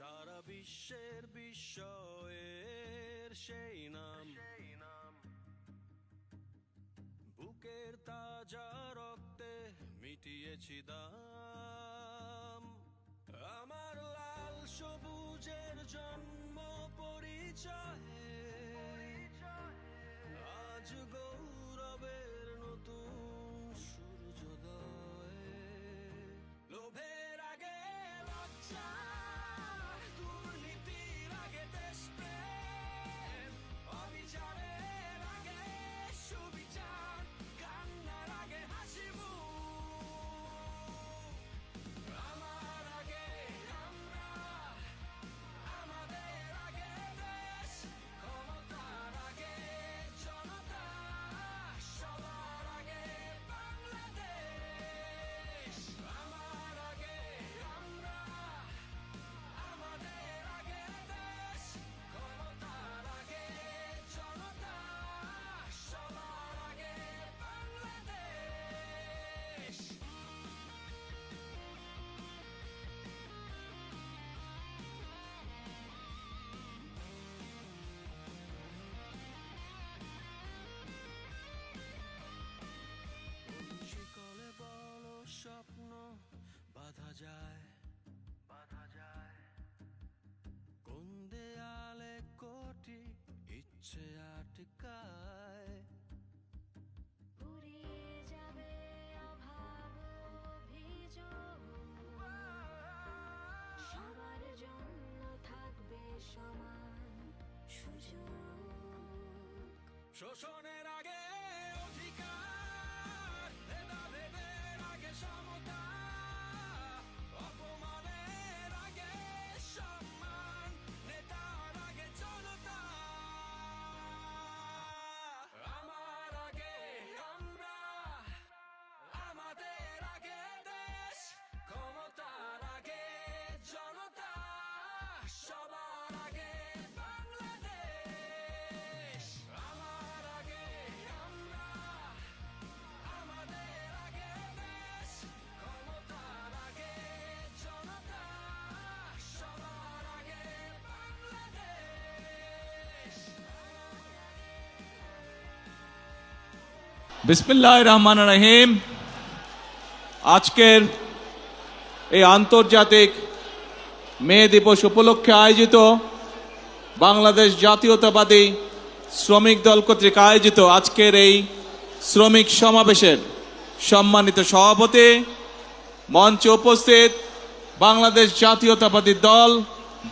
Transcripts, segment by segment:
সারা বিশ্বের বিস্ময়ের সেই নাম, বুকের তাজা রক্তে মিটিয়েছি দাম। আমার লাল সবুজের জন্ম পরিচয়ে আজ গৌরবের নতুন সূর্যোদয়। লোভের আগে লজ্জা, দুর্নীতির আগে দেশপ্রেম, অবিচারের আগে সুবিচার, কান্নার আগে হাসি মুখ। আমার আগে আমরা, আমাদের আগে দেশ, ক্ষমতার আগে জনতা, সবার আগে বাংলাদেশ। আমার আগে আমরা, আমাদের আগে দেশ, ক্ষমতার আগে জনতা, সবার আগে বাংলাদেশ। শিকলে বলো স্বপ্ন বাঁধা যায়, কোন দেয়ালে কোটি ইচ্ছে আটকায়। ফুরিয়ে যাবে অভাব অভিযোগ, সবার জন্য থাকবে সমান সুযোগ। শোষণের আগে অধিকার, ভেদাভেদের আগে সমতা, অপমানের আগে সম্মান, নেতার আগে জনতা। আমার আগে আমরা, আমাদের আগে দেশ, ক্ষমতার আগে জনতা, সবার আগে বাংলাদেশ। আমার আগে আমরা, আমাদের আগে দেশ, ক্ষমতার আগে জনতা, সবার আগে বাংলাদেশ। বিসমিল্লাহির রহমানির রহিম। আজকের এই আন্তর্জাতিক মে দিবস উপলক্ষে আয়োজিত বাংলাদেশ জাতীয়তাবাদী শ্রমিক দল কর্তৃক আয়োজিত আজকের এই শ্রমিক সমাবেশের সম্মানিত সভাপতি, মঞ্চে উপস্থিত বাংলাদেশ জাতীয়তাবাদী দল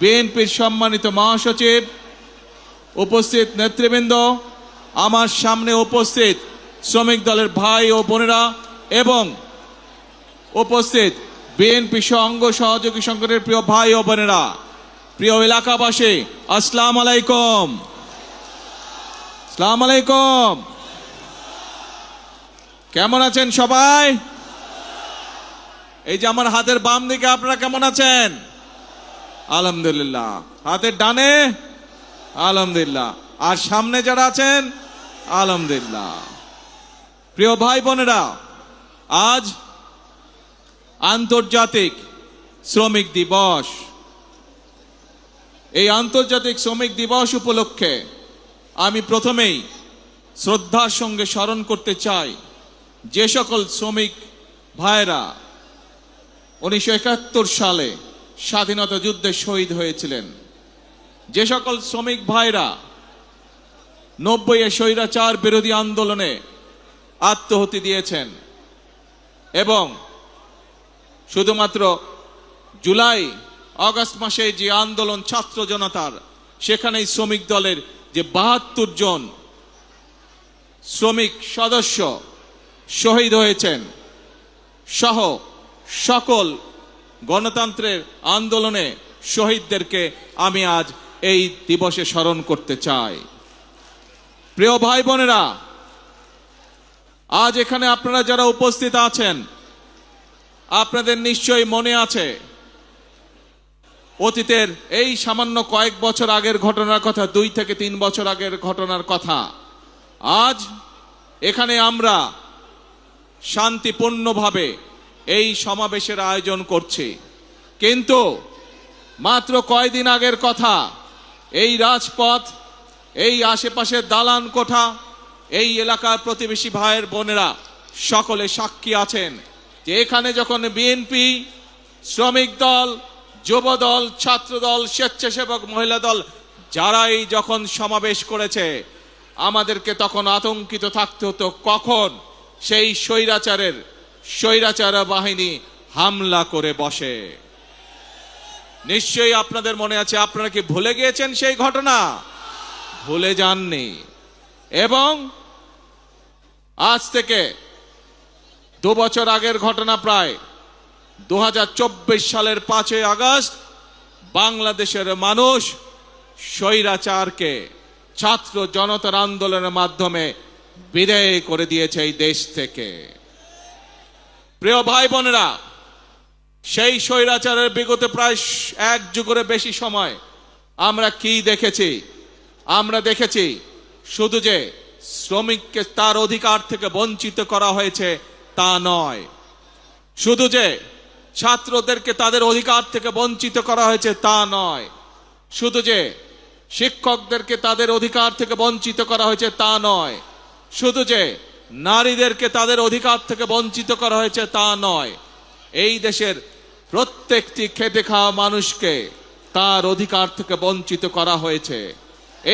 বিএনপির সম্মানিত মহাসচিব, উপস্থিত নেতৃবৃন্দ, আমার সামনে উপস্থিত শ্রমিক দলের ভাই ও বোনেরা এবং উপস্থিত বিএনপি অঙ্গ সহযোগী সংগঠনের প্রিয় ভাই ও বোনেরা, প্রিয় এলাকাবাসী, আসসালামু আলাইকুম। আসসালামু আলাইকুম। কেমন আছেন সবাই? এই যে আমার হাতের বাম দিকে আপনারা কেমন আছেন? আলহামদুলিল্লাহ। হাতের ডানে আলহামদুলিল্লাহ। আর সামনে যারা আছেন আলহামদুলিল্লাহ। প্রিয় ভাই বোনেরা, আজ আন্তর্জাতিক শ্রমিক দিবস। এই আন্তর্জাতিক শ্রমিক দিবস উপলক্ষে আমি প্রথমেই শ্রদ্ধার সঙ্গে স্মরণ করতে চাই যে সকল শ্রমিক ভাইরা 1971 সালে স্বাধীনতা যুদ্ধে শহীদ হয়েছিলেন, যে সকল শ্রমিক ভাইরা 90-এ স্বৈরাচার বিরোধী আন্দোলনে আত্মহতি দিয়েছেন এবং শুধুমাত্র জুলাই আগস্ট মাসে যে আন্দোলন ছাত্র জনতার, সেখানেই শ্রমিক দলের যে 72 জন শ্রমিক সদস্য শহীদ হয়েছেন সহ সকল গণতন্ত্রের আন্দোলনে শহীদদেরকে আমি আজ এই দিবসে স্মরণ করতে চাই। প্রিয় ভাই বোনেরা, আজ এখানে আপনারা যারা উপস্থিত আছেন, আপনাদের নিশ্চয়ই মনে আছে অতীতের এই সামান্য কয়েক বছর আগের ঘটনার কথা, 2 থেকে 3 বছর আগের ঘটনার কথা। আজ এখানে আমরা শান্তিপূর্ণভাবে এই সমাবেশের আয়োজন করছি, কিন্তু মাত্র কয়দিন আগের কথা, এই রাজপথ, এই আশেপাশের দালান কোঠা, এই এলাকার প্রতিবেশী ভাইয়ের বোনেরা সকলে সাক্ষী আছেন যে এখানে যখন বিএনপি, শ্রমিক দল, যুব দল, ছাত্র দল, স্বেচ্ছাসেবক মহিলা দল যারাই যখন সমাবেশ করেছে, আমাদেরকে তখন আতঙ্কিত থাকতে হতো কখন সেই স্বৈরাচার বাহিনী হামলা করে বসে। নিশ্চয়ই আপনাদের মনে আছে, আপনারা কি ভুলে গিয়েছেন সেই ঘটনা? ভুলে যাননি। এবং আজ থেকে 2 বছর আগের ঘটনা, প্রায় 2024 সালের 5ই আগস্ট বাংলাদেশের মানুষ স্বৈরাচারকে ছাত্র জনতার আন্দোলনের মাধ্যমে বিদায় করে দিয়েছে এই দেশ থেকে। প্রিয় ভাই বোনেরা, সেই স্বৈরাচারের বিগত প্রায় 1 যুগের বেশি সময় আমরা কি দেখেছি? আমরা দেখেছি শুধু যে শ্রমিককে তার অধিকার থেকে বঞ্চিত করা হয়েছে তা নয়, শুধু যে ছাত্রদেরকে তাদের অধিকার থেকে বঞ্চিত করা হয়েছে তা নয়, শুধু যে শিক্ষকদেরকে তাদের অধিকার থেকে বঞ্চিত করা হয়েছে তা নয়, শুধু যে নারীদেরকে তাদের অধিকার থেকে বঞ্চিত করা হয়েছে তা নয়, এই দেশের প্রত্যেকটি খেটে খাওয়া মানুষকে তার অধিকার থেকে বঞ্চিত করা হয়েছে।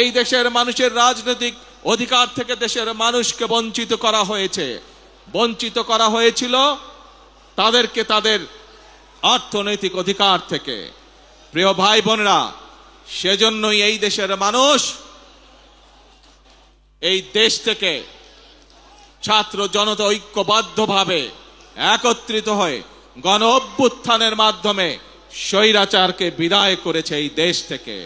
এই দেশের মানুষের রাজনৈতিক অধিকার থেকে দেশের মানুষকে বঞ্চিত করা হয়েছে। বঞ্চিত করা হয়েছিল তাদেরকে তাদের অর্থনৈতিক অধিকার থেকে। প্রিয় ভাই বোনেরা, সেজন্যই এই দেশের মানুষ এই দেশ থেকে ছাত্র জনতা ঐক্যবদ্ধভাবে একত্রিত হয়ে গণ অভ্যুত্থানের মাধ্যমে স্বৈরাচারকে বিদায় করেছে এই দেশ থেকে।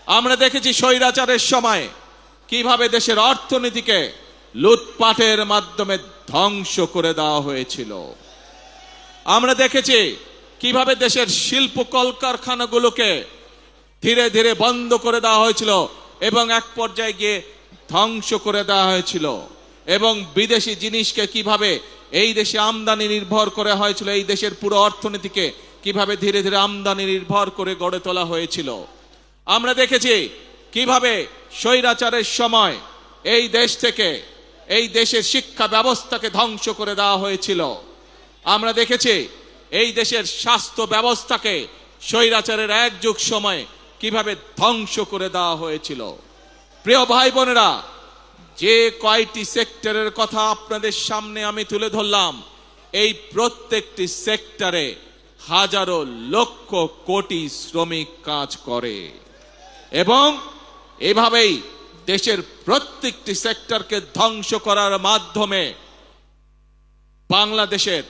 আমরা দেখেছি স্বৈরাচারের সময় কিভাবে দেশের অর্থনীতিকে লুটপাটের মাধ্যমে ধ্বংস করে দেওয়া হয়েছিল। আমরা দেখেছি কিভাবে দেশের শিল্প কলকারখানাগুলোকে ধীরে ধীরে বন্ধ করে দেওয়া হয়েছিল এবং এক পর্যায়ে গিয়ে ধ্বংস করে দেওয়া হয়েছিল। এবং বিদেশি জিনিসকে কিভাবে এই দেশে আমদানি নির্ভর করে হয়েছিল, এই দেশের পুরো অর্থনীতিকে কিভাবে ধীরে ধীরে আমদানি নির্ভর করে গড়ে তোলা হয়েছিল। আমরা দেখেছি কিভাবে স্বৈরাচারের সময় এই দেশ থেকে এই দেশের শিক্ষা ব্যবস্থাকে ধ্বংস করে দেওয়া হয়েছিল। আমরা দেখেছি এই দেশের স্বাস্থ্য ব্যবস্থাকে স্বৈরাচারের 1 যুগ সময় কিভাবে ধ্বংস করে দেওয়া হয়েছিল। প্রিয় ভাই বোনেরা, যে কয়টি সেক্টরের কথা আপনাদের সামনে আমি তুলে ধরলাম, এই প্রত্যেকটি সেক্টরে হাজারো লক্ষ কোটি শ্রমিক কাজ করে এবং এভাবেই দেশের প্রত্যেকটি সেক্টরকে ধ্বংস করার মাধ্যমে বাংলাদেশের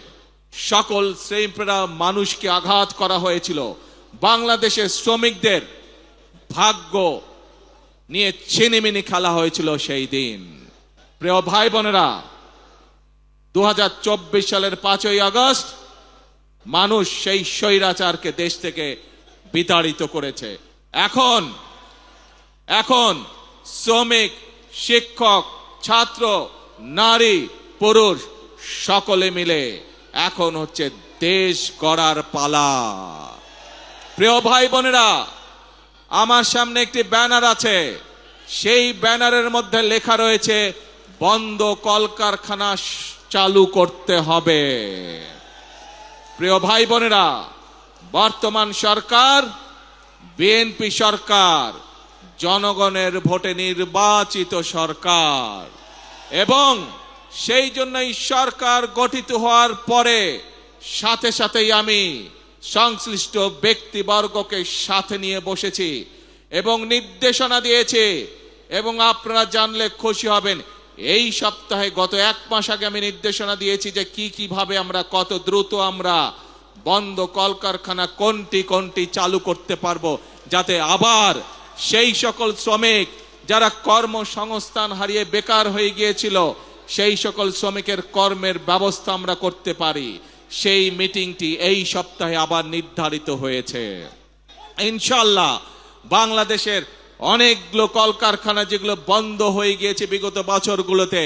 সকল শ্রেণীপেরা মানুষকে আঘাত করা হয়েছিল। বাংলাদেশের শ্রমিকদের ভাগ্য নিয়ে ছিনিমিনি খেলা হয়েছিল সেই দিন। প্রিয় ভাই বোনেরা, 2024 সালের 5ই আগস্ট মানুষ সেই স্বৈরাচারকে দেশ থেকে বিতাড়িত করেছে। এখন শ্রমিক, শিক্ষক, ছাত্র, নারী, পুরুষ সকলে মিলে এখন হচ্ছে দেশ গড়ার পালা। প্রিয় ভাই বোনেরা, আমার সামনে একটি ব্যানার আছে, সেই ব্যানারের মধ্যে লেখা রয়েছে বন্ধ কলকারখানা চালু করতে হবে। প্রিয় ভাই বোনেরা, বর্তমান সরকার বিএনপি সরকার, জনগণের ভোটে নির্বাচিত সরকার এবং সেই জন্যই সরকার গঠিত হওয়ার পরে সাথে সাথেই আমি সংশ্লিষ্ট ব্যক্তিবর্গকে সাথে নিয়ে বসেছি এবং নির্দেশনা দিয়েছি। এবং আপনারা জানলে খুশি হবেন, এই সপ্তাহে গত 1 মাস আগে আমি নির্দেশনা দিয়েছি যে কিভাবে আমরা কত দ্রুত আমরা বন্ধ কলকারখানা কোনটি চালু করতে পারবো, যাতে আবার সেই সকল শ্রমিক যারা কর্মসংস্থান হারিয়ে বেকার হয়ে গিয়েছিল সেই সকল শ্রমিকের কর্মের ব্যবস্থা আমরা করতে পারি। সেই মিটিংটি এই সপ্তাহে আবার নির্ধারিত হয়েছে। ইনশাআল্লাহ বাংলাদেশের অনেকগুলো কলকারখানা যেগুলো বন্ধ হয়ে গিয়েছে বিগত বছরগুলোতে,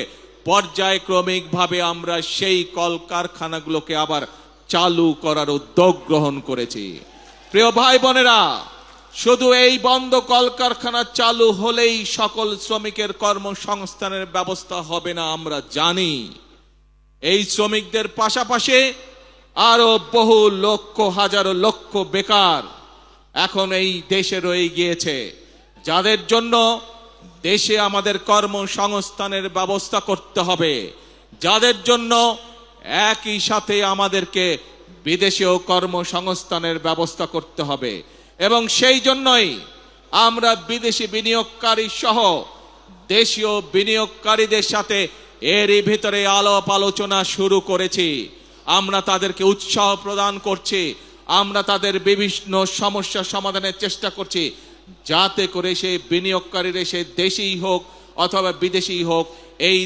পর্যায়ক্রমিকভাবে আমরা সেই কলকারখানাগুলোকে আবার চালু করার উদ্যোগ গ্রহণ করেছি। প্রিয় ভাই বোনেরা, শুধু এই বন্ধ কলকারখানা চালু হলেই সকল শ্রমিকের কর্মসংস্থানের ব্যবস্থা হবে না, আমরা জানি। এই শ্রমিকদের পাশাপাশি আরো বহু লক্ষ হাজারো লক্ষ বেকার এখন এই দেশে রয়ে গিয়েছে, যাদের জন্য দেশে আমাদের কর্মসংস্থানের ব্যবস্থা করতে হবে, যাদের জন্য একই সাথে আমাদেরকে বিদেশেও কর্মসংস্থানের ব্যবস্থা করতে হবে। এবং সেই জন্যই আমরা বিদেশি বিনিয়োগকারী সহ দেশীয় বিনিয়োগকারীদের সাথে এরই ভিতরে আলাপ আলোচনা শুরু করেছি। আমরা তাদেরকে উৎসাহ প্রদান করছি, আমরা তাদের বিভিন্ন সমস্যা সমাধানের চেষ্টা করছি, যাতে করে সেই বিনিয়োগকারীরা সে দেশেই হোক অথবা বিদেশি হোক এই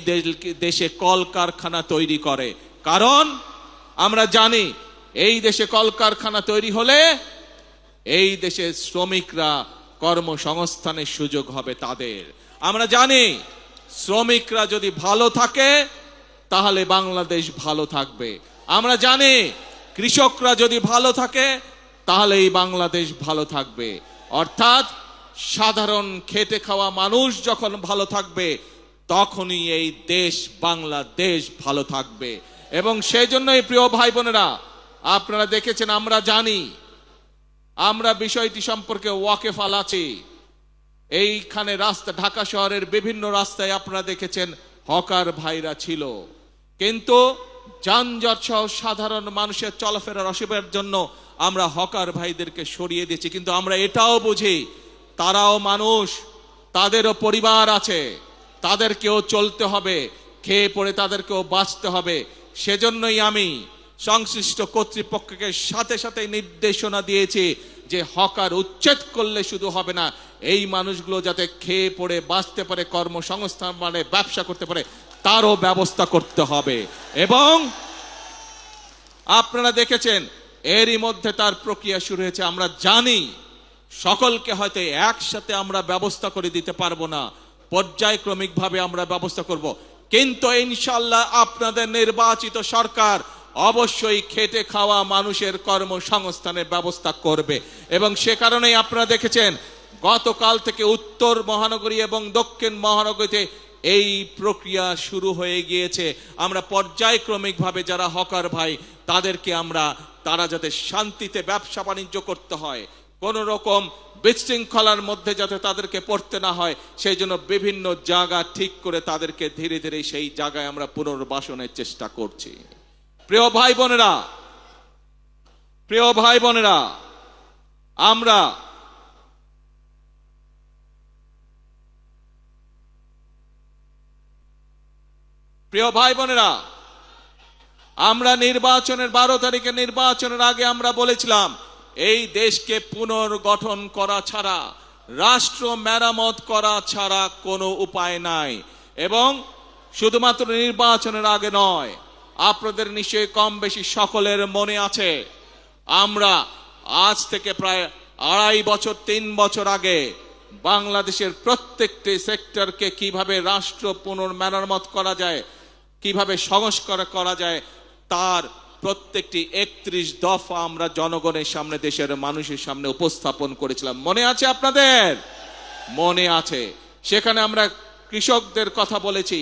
দেশে কলকারখানা তৈরি করে। কারণ আমরা জানি এই দেশে কলকারখানা তৈরি হলে এই দেশের শ্রমিকরা কর্মসংস্থানের সুযোগ হবে তাদের। আমরা জানি শ্রমিকরা যদি ভালো থাকে তাহলে বাংলাদেশ ভালো থাকবে। আমরা জানি কৃষকরা যদি ভালো থাকে তাহলে এই বাংলাদেশ ভালো থাকবে। অর্থাৎ সাধারণ খেটে খাওয়া মানুষ যখন ভালো থাকবে তখনই এই দেশ বাংলাদেশ ভালো থাকবে। এবং সেই জন্যই প্রিয় ভাই বোনেরা, আপনারা দেখেছেন, আমরা জানি, আমরা বিষয়টি সম্পর্কে ওয়াকিফাল আছি। এইখানে রাস্তা, ঢাকা শহরের বিভিন্ন রাস্তায় আপনারা দেখেছেন হকার ভাইরা ছিল, কিন্তু যানজট সহ সাধারণ মানুষের চলাফেরার অসুবিধার জন্য আমরা হকার ভাইদেরকে সরিয়ে দিয়েছি। কিন্তু আমরা এটাও বুঝি তারাও মানুষ, তাদেরও পরিবার আছে, তাদেরকেও চলতে হবে, খেয়ে পড়ে তাদেরকেও বাঁচতে হবে। সেজন্যই আমি সংশ্লিষ্ট কর্তৃপক্ষকে সাথে সাথে নির্দেশনা দিয়েছি যে হকার উচ্ছেদ করলে শুধু হবে না, এই মানুষগুলো যাতে খেয়ে পড়ে বাঁচতে পারে, কর্মসংস্থান মানে ব্যবসা করতে পারে, তারও ব্যবস্থা করতে হবে। এবং আপনারা দেখেছেন এরই মধ্যে তার প্রক্রিয়া শুরু হয়েছে। আমরা জানি সকলকে হয়তো একসাথে আমরা ব্যবস্থা করে দিতে পারবো না, পর্যায়ক্রমিকভাবে আমরা ব্যবস্থা করব, কিন্তু ইনশাআল্লাহ আপনাদের নির্বাচিত সরকার অবশ্যই খেটে খাওয়া মানুষের কর্মসংস্থানের ব্যবস্থা করবে। এবং সে কারণেই আপনারা দেখেছেন গতকাল থেকে উত্তর মহানগরী এবং দক্ষিণ মহানগরীতে এই প্রক্রিয়া শুরু হয়ে গিয়েছে। আমরা পর্যায়ক্রমিকভাবে যারা হকার ভাই তাদেরকে তারা যাতে শান্তিতে ব্যবসা বাণিজ্য করতে হয়, কোন রকম বিশৃঙ্খলার মধ্যে যাতে তাদেরকে পড়তে না হয়, সেই জন্য বিভিন্ন জায়গা ঠিক করে তাদেরকে ধীরে ধীরে সেই জায়গায় আমরা পুনর্বাসনের চেষ্টা করছি। প্রিয় ভাই বোনেরা, প্রিয় ভাই বোনেরা, আমরা প্রিয় ভাই বোনেরা, আমরা নির্বাচনের 12 তারিখে নির্বাচনের আগে আমরা বলেছিলাম এই দেশকে পুনর্গঠন করা ছাড়া, রাষ্ট্র মেরামত করা ছাড়া কোনো উপায় নাই। এবং শুধুমাত্র নির্বাচনের আগে নয়, আপনাদের নিশ্চয়ই কম বেশি সকলের মনে আছে, আমরা আজ থেকে প্রায় 2.5 বছর 3 বছর আগে বাংলাদেশের প্রত্যেকটি সেক্টরকে কিভাবে রাষ্ট্র পুনর্মেরামত করা যায়, কিভাবে সংস্কার করা যায়, তার প্রত্যেকটি 31 দফা আমরা জনগণের সামনে, দেশের মানুষের সামনে উপস্থাপন করেছিলাম। মনে আছে আপনাদের? মনে আছে। সেখানে আমরা কৃষকদের কথা বলেছি,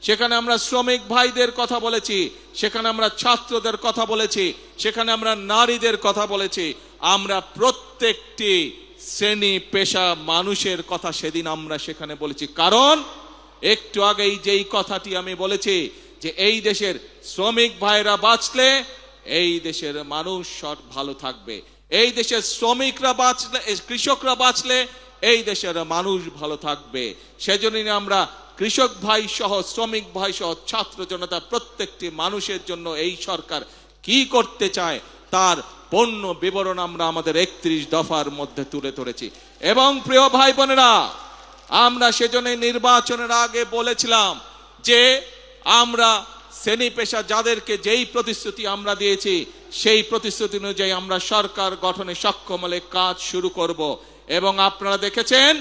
সেখানে আমরা শ্রমিক ভাইদের কথা বলেছি, সেখানে আমরা ছাত্রদের কথা বলেছি, সেখানে আমরা নারীদের কথা বলেছি, আমরা প্রত্যেকটি শ্রেণী পেশা মানুষের কথা সেদিন আমরা সেখানে বলেছি। কারণ একটু আগেই যেই কথাটি আমি বলেছি যে এই দেশের শ্রমিক ভাইরা বাঁচলে এই দেশের মানুষ সব ভালো থাকবে, এই দেশের শ্রমিকরা বাঁচলে, কৃষকরা বাঁচলে এই দেশের মানুষ ভালো থাকবে। সেজন্যই আমরা কৃষক ভাই সহ, শ্রমিক ভাই সহ, ছাত্র জনতা প্রত্যেকটি মানুষের জন্য এই সরকার কি করতে চায় তার পূর্ণ বিবরণ আমরা আমাদের 31 দফার মধ্যে তুলে ধরেছি। এবং প্রিয় ভাই বোনেরা, আমরা সেজন্য নির্বাচনের আগে বলেছিলাম যে আমরা শ্রেণী পেশা যাদেরকে যেই প্রতিশ্রুতি আমরা দিয়েছি সেই প্রতিশ্রুতি অনুযায়ী আমরা সরকার গঠনে সক্ষম হলে কাজ শুরু করব। এবং আপনারা দেখেছেন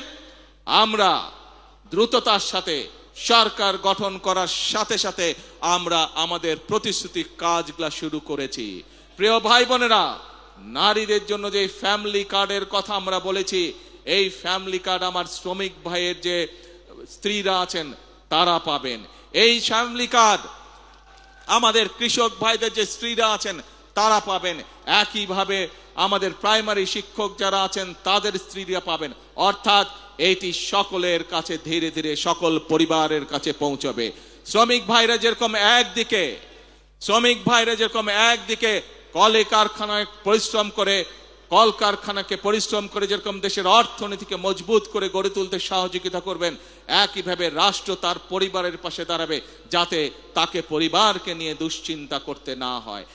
আমরা দ্রুততার সাথে সরকার গঠন করার সাথে সাথে আমরা আমাদের প্রতিশ্রুতি কাজগুলা শুরু করেছি। প্রিয় ভাই বোনেরা, নারীদের জন্য যে ফ্যামিলি কার্ডের কথা আমরা বলেছি, এই ফ্যামিলি কার্ড আমার শ্রমিক ভাইয়ের যে স্ত্রীরা আছেন তারা পাবেন। এই ফ্যামিলি কার্ড আমাদের কৃষক ভাইদের যে স্ত্রীরা আছেন তারা পাবেন। একইভাবে আমাদের প্রাইমারি শিক্ষক যারা আছেন তাদের স্ত্রীরা পাবেন। অর্থাৎ এটি সকলের কাছে ধীরে ধীরে সকল পরিবারের কাছে পৌঁছবে। শ্রমিক ভাইরা যেরকম একদিকে কলে কারখানায় পরিশ্রম করে, কলকারখানাকে পরিশ্রম করে যেরকম দেশের অর্থনীতিকে মজবুত করে গড়ে তুলতে সহযোগিতা করবেন, একইভাবে রাষ্ট্র তার পরিবারের পাশে দাঁড়াবে যাতে তাকে পরিবারকে নিয়ে দুশ্চিন্তা করতে না হয়।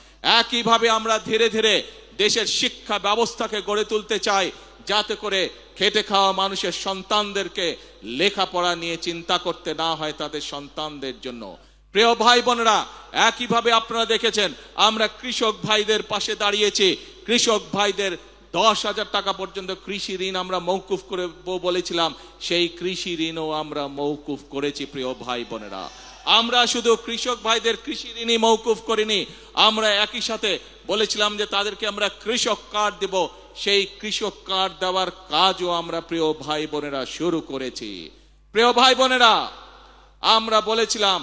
একইভাবে আমরা ধীরে ধীরে দেশের শিক্ষা ব্যবস্থাকে গড়ে তুলতে চাই যাতে করে খেটে খাওয়া মানুষের সন্তানদেরকে লেখাপড়া নিয়ে চিন্তা করতে না হয় তাদের সন্তানদের জন্য। প্রিয় ভাই বোনেরা, একইভাবে আপনারা দেখেছেন আমরা কৃষক ভাইদের পাশে দাঁড়িয়েছি। কৃষক ভাইদের 10,000 টাকা পর্যন্ত কৃষি ঋণ আমরা মৌকুফ করে বলেছিলাম, সেই কৃষি ঋণও আমরা মৌকুফ করেছি। প্রিয় ভাই বোনেরা, আমরা শুধু কৃষক ভাইদের কৃষি ঋণই মৌকুফ করিনি, আমরা একই সাথে বলেছিলাম যে তাদেরকে আমরা কৃষক কার্ড দেব। সেই কৃষক কার্ড দেওয়ার কাজও আমরা প্রিয় ভাই বোনেরা শুরু করেছি। প্রিয় ভাই বোনেরা, আমরা বলেছিলাম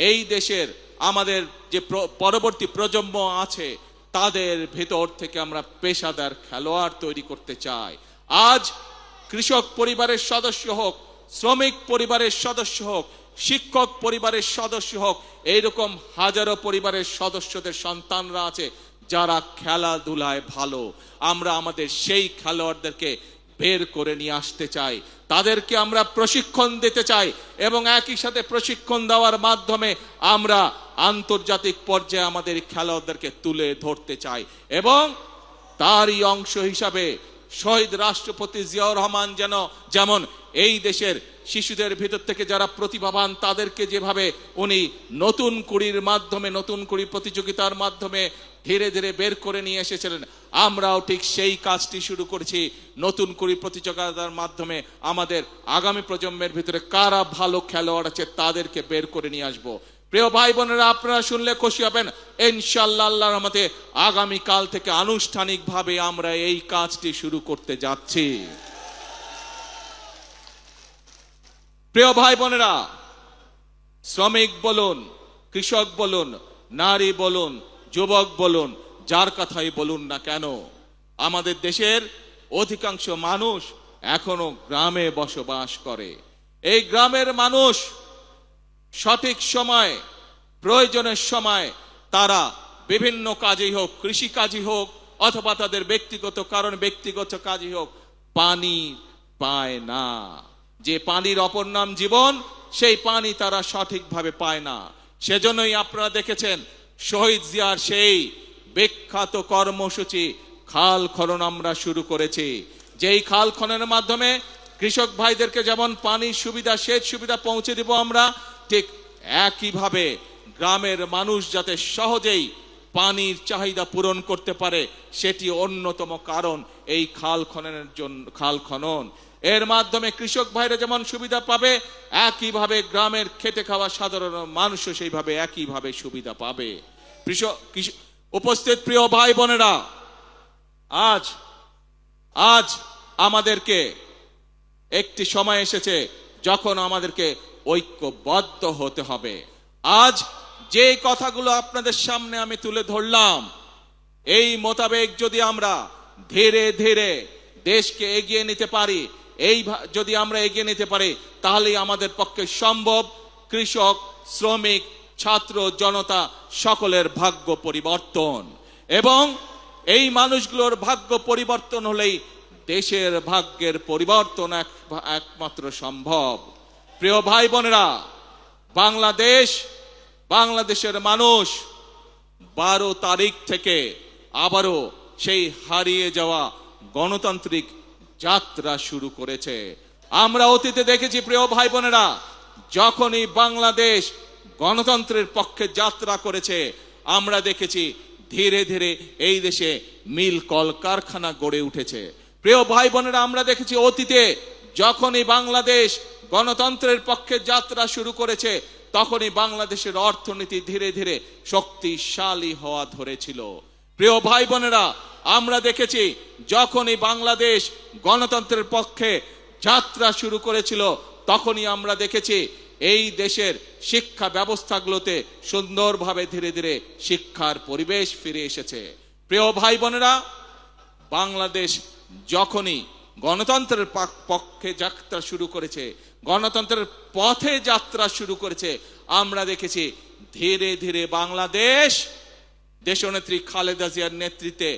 এই দেশের আমাদের যে পরবর্তী প্রজন্ম আছে তাদের ভেতর থেকে আমরা পেশাদার খেলোয়াড় তৈরি করতে চাই। আজ কৃষক পরিবারের সদস্য হোক, শ্রমিক পরিবারের সদস্য হোক, শিক্ষক পরিবারের সদস্য হোক, এইরকম হাজারো পরিবারের সদস্যদের সন্তানরা আছে যারা খেলাধুলায় ভালো। আমরা আমাদের সেই খেলোয়াড়দেরকে বের করে নিয়ে আসতে চাই, তাদেরকে আমরা প্রশিক্ষণ দিতে চাই এবং একই সাথে প্রশিক্ষণ দেওয়ার মাধ্যমে আমরা আন্তর্জাতিক পর্যায়ে আমাদের খেলোয়াড়দেরকে তুলে ধরতে চাই। এবং তারই অংশ হিসাবে শহীদ রাষ্ট্রপতি জিয়াউর রহমান যেমন এই দেশের শিশুদের ভিতর থেকে যারা প্রতিভাবান তাদেরকে যেভাবে উনি নতুন কুড়ি প্রতিযোগিতার মাধ্যমে ধীরে ধীরে বের করে নিয়ে এসেছিলেন, আমরাও ঠিক সেই কাজটি শুরু করেছি। নতুন কুড়ি প্রতিযোগিতার মাধ্যমে আমাদের আগামী প্রজন্মের ভিতরে কারা ভালো খেলোয়াড় আছে তাদেরকে বের করে নিয়ে আসবো। প্রিয় ভাই বোনেরা, আপনারা শুনলে খুশি হবেন, ইনশাআল্লাহ আল্লাহর রহমতে আগামী কাল থেকে আনুষ্ঠানিকভাবে আমরা এই কাজটি শুরু করতে যাচ্ছি। প্রিয় ভাই বোনেরা, শ্রমিক বলুন, কৃষক বলুন, নারী বলুন, যুবক বলুন, যার কথাই বলুন না কেন, আমাদের দেশের অধিকাংশ মানুষ এখনো গ্রামে বসবাস করে। এই গ্রামের মানুষ সঠিক সময়, প্রয়োজনের সময় তারা বিভিন্ন কাজেই হোক, কৃষি কাজই হোক অথবা তাদের ব্যক্তিগত কাজই হোক, পানি পায় না। যে পানির অপর নাম জীবন, সেই পানি তারা সঠিকভাবে পায় না। সেজন্যই আপনারা দেখেছেন শহীদ জিয়ার সেই বিখ্যাত কর্মসূচি খাল খনন আমরা শুরু করেছি। যেই খাল খননের মাধ্যমে কৃষক ভাইদেরকে যেমন পানির সুবিধা, সেচ সুবিধা পৌঁছে দেব আমরা, ঠিক একইভাবে গ্রামের মানুষ যাতে সহজেই পানির চাহিদা পূরণ করতে পারে সেটি অন্যতম কারণ এই খাল খনন। এর মাধ্যমে কৃষক ভাইরা যেমন সুবিধা পাবে, একইভাবে গ্রামের খেটে খাওয়া সাধারণ মানুষও সেইভাবে একইভাবে সুবিধা পাবে। উপস্থিত প্রিয় ভাই বোনেরা, আজ আমাদেরকে একটি সময় এসেছে যখন আমাদেরকে ঐক্যবদ্ধ হতে হবে। আজ যে কথাগুলো আপনাদের সামনে আমি তুলে ধরলাম, এই মোতাবেক যদি আমরা ধীরে ধীরে দেশকে এগিয়ে নিতে পারি, যদি আমরা এগিয়ে নিতে পারি, তাহলেই আমাদের পক্ষে সম্ভব কৃষক, শ্রমিক, ছাত্র, জনতা সকলের ভাগ্য পরিবর্তন। এবং এই মানুষগুলোর ভাগ্য পরিবর্তন হলেই দেশের ভাগ্যের পরিবর্তন একমাত্র সম্ভব। প্রিয় ভাই বোনেরা, বাংলাদেশের মানুষ 12 তারিখ থেকে আবারও সেই হারিয়ে যাওয়া গণতান্ত্রিক যাত্রা শুরু করেছে। আমরা অতীতে দেখেছি প্রিয় ভাই বোনেরা, যখনই বাংলাদেশ গণতন্ত্রের পক্ষে যাত্রা করেছে, আমরা দেখেছি ধীরে ধীরে এই দেশে মিল কলকারখানা গড়ে উঠেছে। প্রিয় ভাই বোনেরা, আমরা দেখেছি অতীতে যখনই বাংলাদেশ গণতন্ত্রের পক্ষে যাত্রা শুরু করেছে, তখনই বাংলাদেশের অর্থনীতি ধীরে ধীরে শক্তিশালী হওয়া ধরেছিল। প্রিয় ভাই বোনেরা, আমরা দেখেছি যখনই বাংলাদেশ গণতন্ত্রের পক্ষে যাত্রা শুরু করেছিল, তখনই আমরা দেখেছি এই দেশের শিক্ষা ব্যবস্থাগুলোতে সুন্দরভাবে ধীরে ধীরে শিক্ষার পরিবেশ ফিরে এসেছে। প্রিয় ভাই বোনেরা, বাংলাদেশ যখনই গণতন্ত্রের পক্ষে যাত্রা শুরু করেছে, গণতন্ত্রের পথে যাত্রা শুরু করেছে, আমরা দেখেছি ধীরে ধীরে বাংলাদেশ দেশনেত্রী খালেদা জিয়ার নেতৃত্বে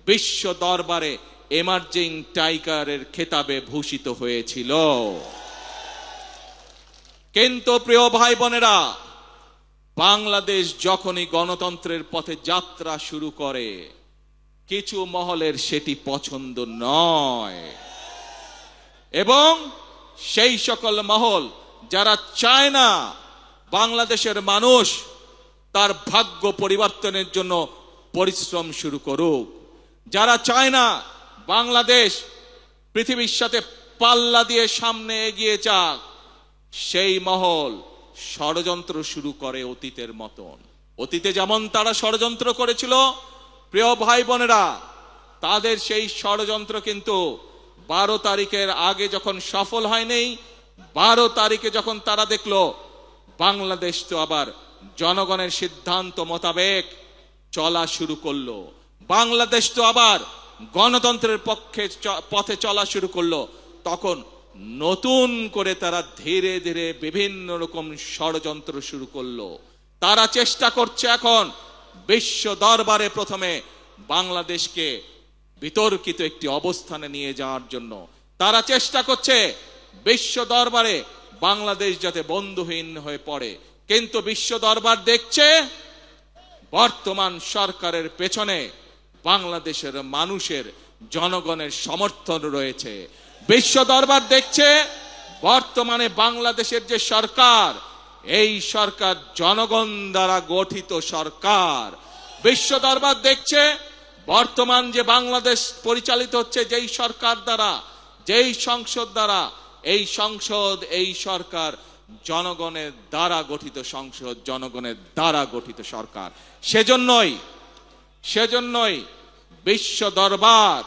বিশ্ব দরবারে এমার্জিং টাইগারের খেতাবে ভূষিত হয়েছিল। কিন্তু প্রিয় ভাই বোনেরা, বাংলাদেশ যখনই গণতন্ত্রের পথে যাত্রা শুরু করে, কিছু মহলের সেটি পছন্দ নয়, এবং সেই সকল মহল যারা চায় না বাংলাদেশের মানুষ তার ভাগ্য পরিবর্তনের জন্য পরিশ্রম শুরু করুক, যারা চায় না বাংলাদেশ পৃথিবীর সাথে পাল্লা দিয়ে সামনে এগিয়ে যাক, সেই মহল ষড়যন্ত্র শুরু করে অতীতের মতন। অতীতে যেমন তারা ষড়যন্ত্র করেছিল, প্রিয় ভাই বোনেরা, তাদের সেই ষড়যন্ত্র কিন্তু 12 তারিখের আগে যখন সফল হয়নি, 12 তারিখে যখন তারা দেখলো বাংলাদেশ তো আবার জনগণের সিদ্ধান্ত মোতাবেক চলা শুরু করলো, বাংলাদেশ তো আবার গণতন্ত্রের পথে চলা শুরু করলো, তখন নতুন করে তারা ধীরে ধীরে বিভিন্ন রকম ষড়যন্ত্র শুরু করলো। তারা চেষ্টা করছে এখন বিশ্ব দরবারে প্রথমে বাংলাদেশকে বিতর্কিত একটি অবস্থানে নিয়ে যাওয়ার জন্য। তারা চেষ্টা করছে বিশ্ব দরবারে বাংলাদেশ যাতে বন্ধুহীন হয়ে পড়ে। কিন্তু বিশ্ব দরবার দেখছে বর্তমান সরকারের পেছনে বাংলাদেশের মানুষের, জনগণের সমর্থন রয়েছে। বিশ্ব দরবার দেখছে বর্তমানে বাংলাদেশের যে সরকার, এই সরকার জনগণ দ্বারা গঠিত সরকার। বিশ্ব দরবার দেখছে বর্তমান যে বাংলাদেশ পরিচালিত হচ্ছে যেই সরকার দ্বারা, যেই সংসদ দ্বারা, এই সংসদ, এই সরকার জনগণের দ্বারা গঠিত সংসদ, জনগণের দ্বারা গঠিত সরকার। সেজন্যই বিশ্ব দরবার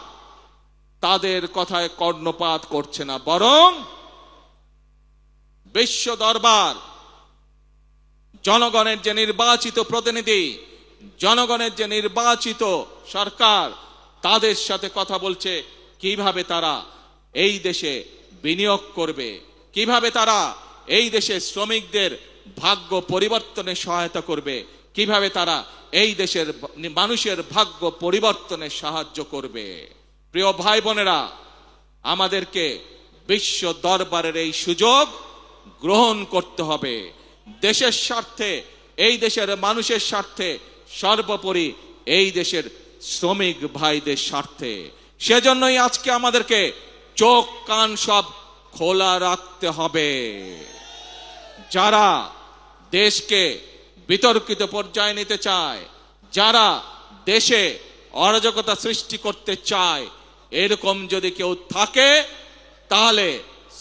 তাদের কথায় কর্ণপাত করছে না, বরং বিশ্ব দরবার জনগণের যে নির্বাচিত প্রতিনিধি, জনগণের যে নির্বাচিত সরকার, তাদের সাথে কথা বলছে কিভাবে তারা এই দেশে বিনিয়োগ করবে, কিভাবে তারা এই দেশে শ্রমিকদের ভাগ্য পরিবর্তনে সহায়তা করবে, কিভাবে তারা এই দেশের মানুষের ভাগ্য পরিবর্তনে সাহায্য করবে। প্রিয় ভাই বোনেরা, আমাদেরকে বিশ্ব দরবারের এই সুযোগ গ্রহণ করতে হবে, দেশের স্বার্থে, এই দেশের মানুষের স্বার্থে, সর্বোপরি এই দেশের শ্রমিক ভাইদের স্বার্থে। সেজন্যই আজকে আমাদেরকে চোখ কান সব খোলা রাখতে হবে। যারা দেশকে বিতর্কিত পর্যায়ে নিতে চায়, যারা দেশে অরাজকতা সৃষ্টি করতে চায়, এরকম যদি কেউ থাকে, তাহলে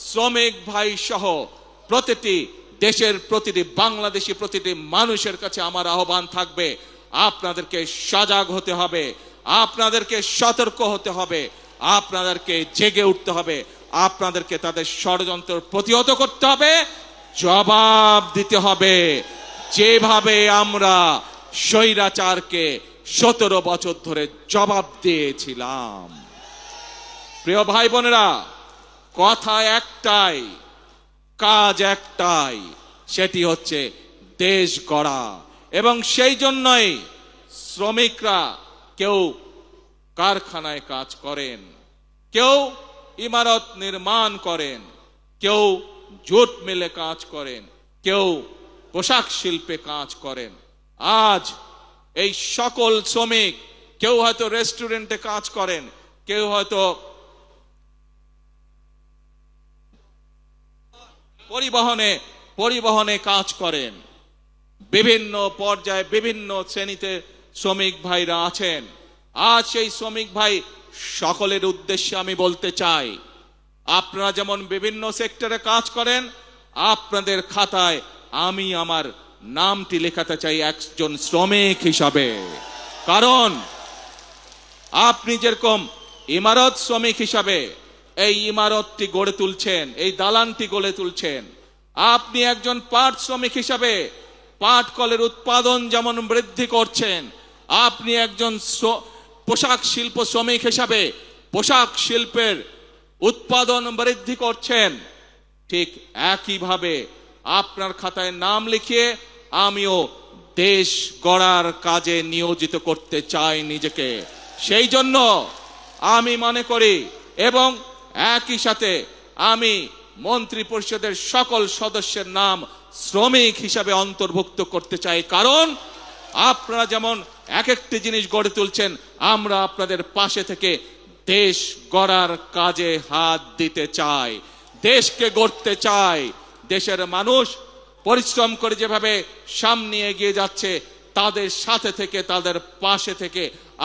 শ্রমিক ভাই সহ প্রতিটি দেশের প্রতিটি বাংলাদেশি প্রতিটি মানুষের কাছে আমার আহ্বান থাকবে, আপনাদেরকে সজাগ হতে হবে, আপনাদেরকে সতর্ক হতে হবে, আপনাদেরকে জেগে উঠতে হবে, আপনাদেরকে তাদের ষড়যন্ত্র প্রতিহত করতে হবে, জবাব দিতে হবে, যেভাবে আমরা স্বৈরাচারকে 17 বছর ধরে জবাব দিয়েছিলাম। প্রিয় ভাই বোনেরা, কথা একটাই, কাজ একটাই, সেটি হচ্ছে দেশ গড়া। এবং সেই জন্যই শ্রমিকরা কেউ কারখানায় কাজ করেন, কেউ ইমারত নির্মাণ করেন, কেউ জুট মিলে কাজ করেন, কেউ পোশাক শিল্পে কাজ করেন। আজ এই সকল শ্রমিক, কেউ হয়তো রেস্টুরেন্টে কাজ করেন, কেউ হয়তো পরিবহনে কাজ করেন, বিভিন্ন পর্যায়ে বিভিন্ন শ্রেণীতে শ্রমিক ভাইরা আছেন। আজ সেই শ্রমিক ভাই সকলের উদ্দেশ্যে আমি বলতে চাই, আপনারা যেমন বিভিন্ন সেক্টরে কাজ করেন, আপনাদের খাতায় আমি আমার নামটি লেখাতে চাই একজন শ্রমিক হিসাবে। কারণ আপনি যেরকম ইমারত শ্রমিক হিসাবে এই ইমারতটি গড়ে তুলছেন, এই দালানটি গড়ে তুলছেন, আপনি একজন পাট শ্রমিক হিসাবে পাট কলের উৎপাদন যেমন বৃদ্ধি করছেন, আপনি একজন পোশাক শিল্প শ্রমিক হিসাবে পোশাক শিল্পের উৎপাদন বৃদ্ধি করছেন, ঠিক একইভাবে আপনার খাতায় নাম লিখিয়ে আমিও দেশ গড়ার কাজে নিয়োজিত করতে চাই নিজেকে। সেই জন্য আমি মনে করি এবং একই সাথে আমি মন্ত্রী পরিষদের সকল সদস্যের নাম শ্রমিক হিসাবে অন্তর্ভুক্ত করতে চাই, কারণ আপনারা যেমন এক একটি জিনিস গড়ে তুলছেন, আমরা আপনাদের পাশে থেকে দেশ গড়ার কাজে হাত দিতে চাই, দেশকে গড়তে চাই। দেশের মানুষ পরিশ্রম করে যেভাবে সামনে এগিয়ে যাচ্ছে, তাদের সাথে থেকে তাদের পাশে থেকে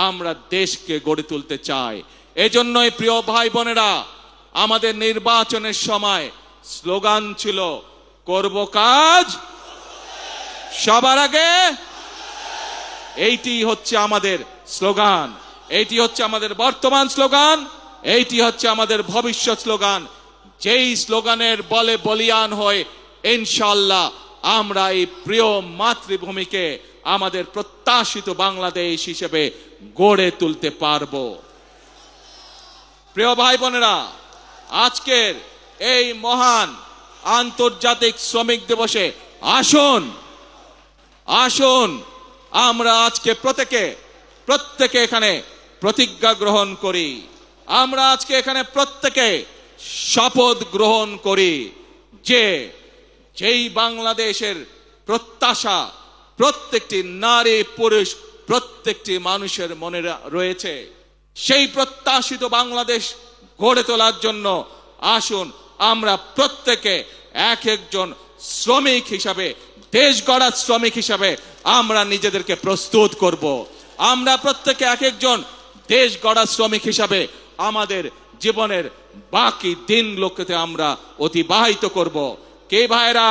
আমরা দেশকে গড়ে তুলতে চাই। এজন্যই প্রিয় ভাই বোনেরা, আমাদের নির্বাচনের সময় স্লোগান ছিল করব কাজ সবার আগে। এইটি হচ্ছে আমাদের স্লোগান, এইটি হচ্ছে আমাদের বর্তমান স্লোগান, এইটি হচ্ছে আমাদের ভবিষ্যৎ স্লোগান। যেই স্লোগানের বলে বলিয়ান হয়ে ইনশাআল্লাহ আমরা এই প্রিয় মাতৃভূমিকে আমাদের প্রত্যাশিত বাংলাদেশ হিসেবে গড়ে তুলতে পারবো। প্রিয় ভাই বোনেরা, আজকের এই মহান আন্তর্জাতিক শ্রমিক দিবসে আসুন আসুন আমরা আজকে প্রত্যেকে এখানে প্রতিজ্ঞা গ্রহণ করি, আমরা আজকে এখানে প্রত্যেকে শপথ গ্রহণ করি যে যেই বাংলাদেশের প্রত্যাশা প্রত্যেকটি নারী পুরুষ প্রত্যেকটি মানুষের মনে রয়েছে, সেই প্রত্যাশিত বাংলাদেশ গড়ে তোলার জন্য আসুন আমরা প্রত্যেকে এক একজন শ্রমিক হিসাবে, দেশ গড়ার শ্রমিক হিসাবে আমরা নিজেদেরকে প্রস্তুত করব। আমরা প্রত্যেকে এক একজন দেশ গড়ার শ্রমিক হিসাবে আমাদের জীবনের বাকি দিনগুলোকে আমরা অতিবাহিত করব। কে ভাইরা,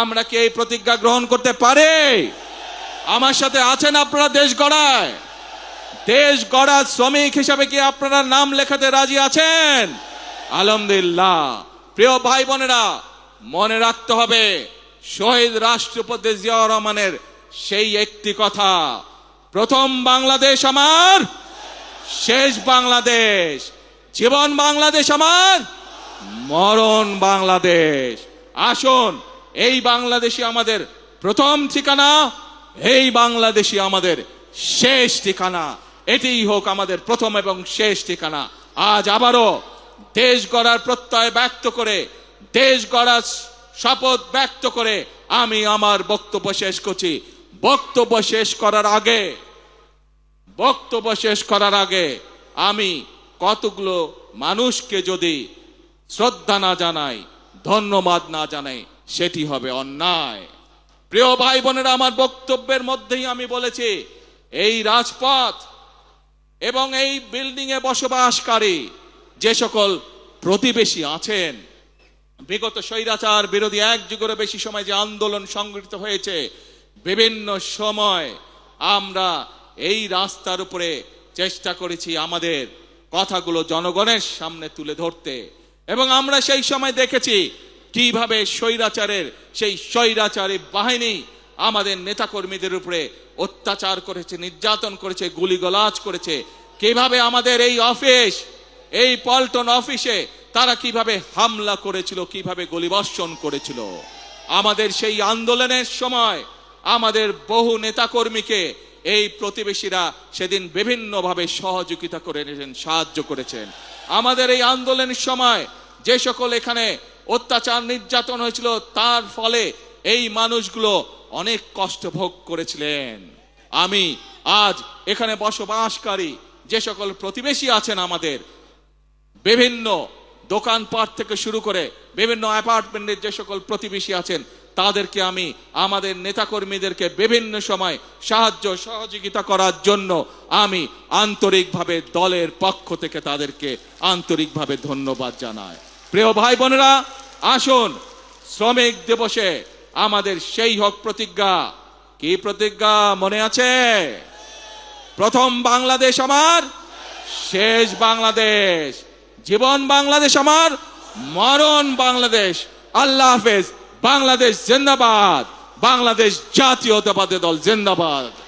আমরা কি এই প্রতিজ্ঞা গ্রহণ করতে পারি? আমার সাথে আছেন আপনারা দেশ গড়ায়? দেশ গড়ার শ্রমিক হিসাবে কি আপনারা নাম লেখাতে রাজি আছেন? আলহামদুলিল্লাহ। প্রিয় ভাই বোনেরা, মনে রাখতে হবে শহীদ রাষ্ট্রপতি জিয়াউর রহমানের সেই একটি কথা, প্রথম বাংলাদেশ আমার, শেষ বাংলাদেশ, জীবন বাংলাদেশ আমার, মরণ বাংলাদেশ। আসুন এই বাংলাদেশই আমাদের প্রথম ঠিকানা, এই বাংলাদেশই আমাদের শেষ ঠিকানা, এটিই হোক আমাদের প্রথম এবং শেষ ঠিকানা। আজ আবারও দেশ গড়ার প্রত্যয় ব্যক্ত করে, দেশ গড়ার শপথ ব্যক্ত করে আমি আমার বক্তব্য শেষ করছি। বক্তব্য শেষ করার আগে আমি কতগুলো মানুষকে যদি শ্রদ্ধা না জানাই, ধন্যবাদ না জানাই, সেটি হবে অন্যায়। প্রিয় ভাই বোনেরা, আমার বক্তব্যের মধ্যেই আমি বলেছি এই রাজপথ এবং এই বিল্ডিং এ বসবাসকারী যে সকল প্রতিবেশী আছেন, বিগত স্বৈরাচার বিরোধী এক যুগেরও বেশি সময় যে আন্দোলন সংগঠিত হয়েছে, বিভিন্ন সময় আমরা এই রাস্তার উপরে চেষ্টা করেছি আমাদের কথাগুলো জনগণের সামনে তুলে ধরতে, এবং আমরা সেই সময় দেখেছি কিভাবে সেই স্বৈরাচারী বাহিনী আমাদের নেতাকর্মীদের উপরে অত্যাচার করেছে, নির্যাতন করেছে, গুলিগলাজ করেছে, কিভাবে আমাদের এই অফিস, এই পল্টন অফিসে তারা কিভাবে হামলা করেছিল, কিভাবে গুলিবর্ষণ করেছিল। আমাদের সেই আন্দোলনের সময় আমাদের বহু নেতাকর্মীকে এই প্রতিবেশীরা সেদিন বিভিন্নভাবে সহযোগিতা করেছেন, সাহায্য করেছেন। আমাদের এই আন্দোলনের সময় যে সকল এখানে অত্যাচার নির্যাতন হয়েছিল, তার ফলে এই মানুষগুলো অনেক কষ্ট ভোগ করেছিলেন। আমি আজ এখানে বসবাসকারী যে সকল প্রতিবেশী আছেন, আমাদের বিভিন্ন দোকানপাট থেকে শুরু করে বিভিন্ন অ্যাপার্টমেন্টের যে সকল প্রতিবেশী আছেন, তাদেরকে আমি আমাদের নেতাকর্মীদেরকে বিভিন্ন সময় সাহায্য সহযোগিতা করার জন্য আমি আন্তরিকভাবে দলের পক্ষ থেকে তাদেরকে আন্তরিকভাবে ধন্যবাদ জানাই। প্রিয় ভাই বোনেরা, আসুন শ্রমিক দিবসে আমাদের সেই হোক প্রতিজ্ঞা। কি প্রতিজ্ঞা মনে আছে? প্রথম বাংলাদেশ আমার, শেষ বাংলাদেশ, জীবন বাংলাদেশ আমার, মরণ বাংলাদেশ। আল্লাহ হাফেজ। বাংলাদেশ জিন্দাবাদ, বাংলাদেশ জাতীয়তাবাদী দল জিন্দাবাদ।